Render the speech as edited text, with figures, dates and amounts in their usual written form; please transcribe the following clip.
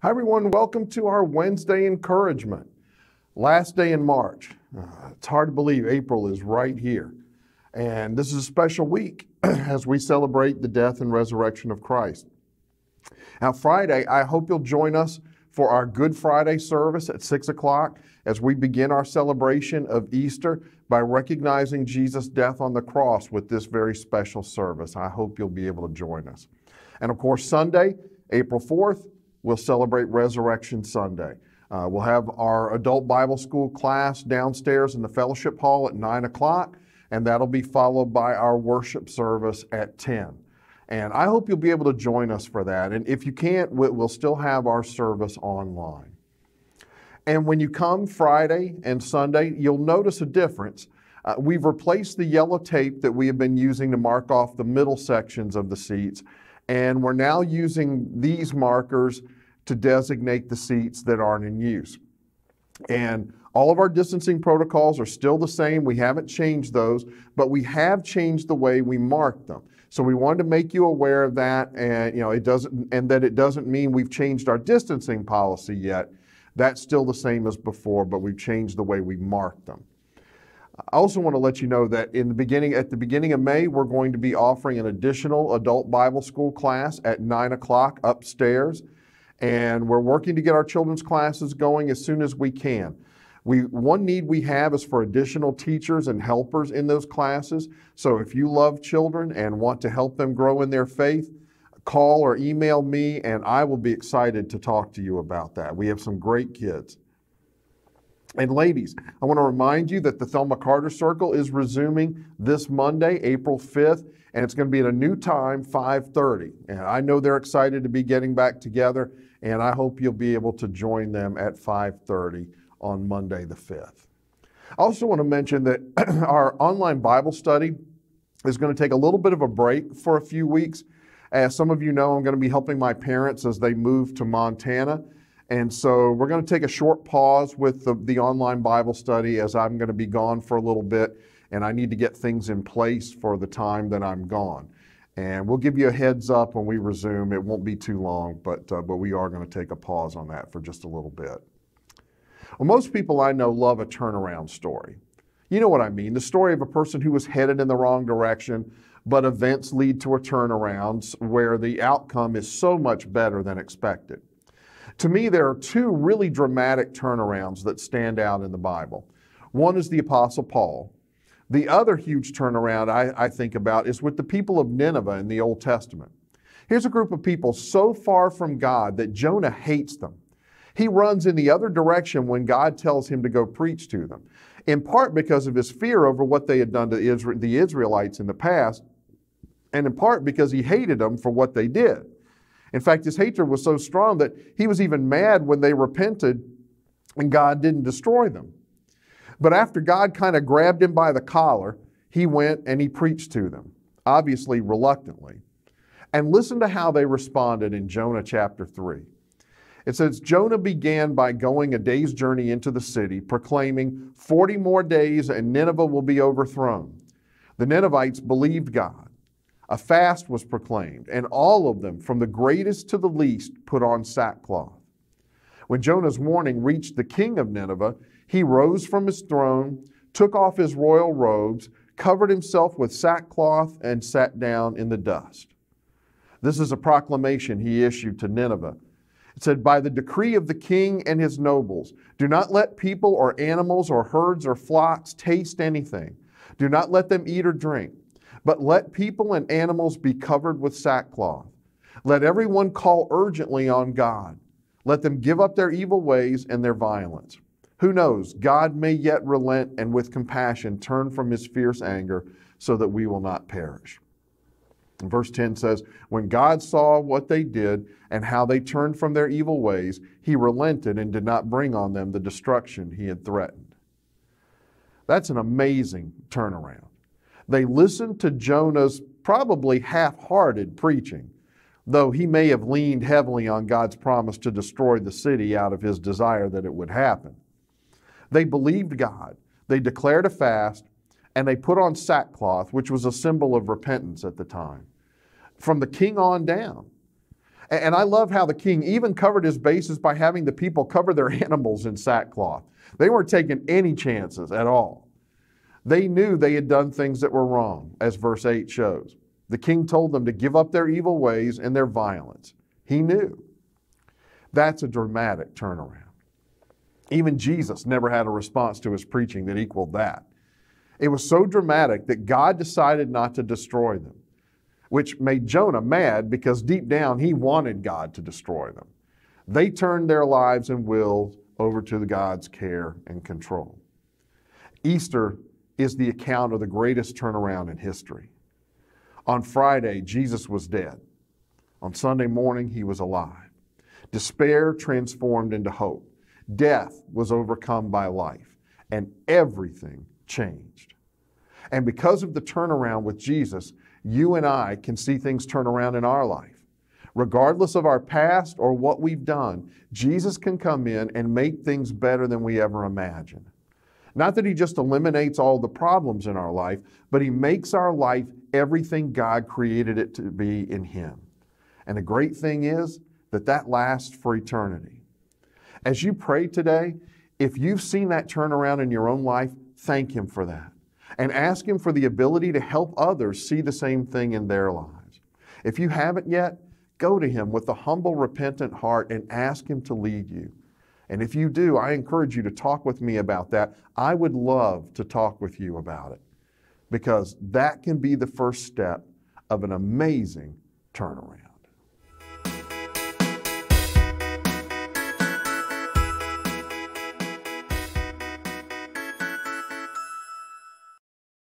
Hi everyone, welcome to our Wednesday encouragement. Last day in March. It's hard to believe April is right here. And this is a special week as we celebrate the death and resurrection of Christ. Now Friday, I hope you'll join us for our Good Friday service at 6 o'clock as we begin our celebration of Easter by recognizing Jesus' death on the cross with this very special service. I hope you'll be able to join us. And of course, Sunday, April 4th, we'll celebrate Resurrection Sunday. We'll have our adult Bible school class downstairs in the fellowship hall at 9 o'clock, and that'll be followed by our worship service at 10. And I hope you'll be able to join us for that. And if you can't, we'll still have our service online. And when you come Friday and Sunday, you'll notice a difference. We've replaced the yellow tape that we have been using to mark off the middle sections of the seats, and we're now using these markers to designate the seats that aren't in use. And all of our distancing protocols are still the same. We haven't changed those, but we have changed the way we mark them. So we wanted to make you aware of that, and it doesn't mean we've changed our distancing policy yet. That's still the same as before, but we've changed the way we mark them. I also want to let you know that at the beginning of May, we're going to be offering an additional adult Bible school class at 9 o'clock upstairs. And we're working to get our children's classes going as soon as we can. One need we have is for additional teachers and helpers in those classes. So if you love children and want to help them grow in their faith, call or email me and I will be excited to talk to you about that. We have some great kids. And ladies, I want to remind you that the Thelma Carter Circle is resuming this Monday, April 5th, and it's going to be at a new time, 5:30. And I know they're excited to be getting back together, and I hope you'll be able to join them at 5:30 on Monday the 5th. I also want to mention that our online Bible study is going to take a little bit of a break for a few weeks. As some of you know, I'm going to be helping my parents as they move to Montana. And so we're going to take a short pause with the online Bible study as I'm going to be gone for a little bit, and I need to get things in place for the time that I'm gone. And we'll give you a heads up when we resume. It won't be too long, but we are going to take a pause on that for just a little bit. Well, most people I know love a turnaround story. You know what I mean, the story of a person who was headed in the wrong direction, but events lead to a turnaround where the outcome is so much better than expected. To me, there are two really dramatic turnarounds that stand out in the Bible. One is the Apostle Paul. The other huge turnaround I think about is with the people of Nineveh in the Old Testament. Here's a group of people so far from God that Jonah hates them. He runs in the other direction when God tells him to go preach to them, in part because of his fear over what they had done to the Israelites in the past, and in part because he hated them for what they did. In fact, his hatred was so strong that he was even mad when they repented and God didn't destroy them. But after God kind of grabbed him by the collar, he went and he preached to them, obviously reluctantly. And listen to how they responded in Jonah chapter 3. It says, Jonah began by going a day's journey into the city, proclaiming, 40 more days and Nineveh will be overthrown. The Ninevites believed God. A fast was proclaimed, and all of them, from the greatest to the least, put on sackcloth. When Jonah's warning reached the king of Nineveh, he rose from his throne, took off his royal robes, covered himself with sackcloth, and sat down in the dust. This is a proclamation he issued to Nineveh. It said, by the decree of the king and his nobles, do not let people or animals or herds or flocks taste anything. Do not let them eat or drink. But let people and animals be covered with sackcloth. Let everyone call urgently on God. Let them give up their evil ways and their violence. Who knows, God may yet relent and with compassion turn from his fierce anger so that we will not perish. And verse 10 says, when God saw what they did and how they turned from their evil ways, he relented and did not bring on them the destruction he had threatened. That's an amazing turnaround. They listened to Jonah's probably half-hearted preaching, though he may have leaned heavily on God's promise to destroy the city out of his desire that it would happen. They believed God, they declared a fast, and they put on sackcloth, which was a symbol of repentance at the time. From the king on down. And I love how the king even covered his bases by having the people cover their animals in sackcloth. They weren't taking any chances at all. They knew they had done things that were wrong, as verse 8 shows. The king told them to give up their evil ways and their violence. He knew. That's a dramatic turnaround. Even Jesus never had a response to his preaching that equaled that. It was so dramatic that God decided not to destroy them, which made Jonah mad because deep down he wanted God to destroy them. They turned their lives and wills over to God's care and control. Easter is the account of the greatest turnaround in history. On Friday, Jesus was dead. On Sunday morning, he was alive. Despair transformed into hope. Death was overcome by life, and everything changed. And because of the turnaround with Jesus, you and I can see things turn around in our life. Regardless of our past or what we've done, Jesus can come in and make things better than we ever imagined. Not that he just eliminates all the problems in our life, but he makes our life everything God created it to be in him. And the great thing is that lasts for eternity. As you pray today, if you've seen that turnaround in your own life, thank him for that. And ask him for the ability to help others see the same thing in their lives. If you haven't yet, go to him with a humble, repentant heart and ask him to lead you. And if you do, I encourage you to talk with me about that. I would love to talk with you about it, because that can be the first step of an amazing turnaround.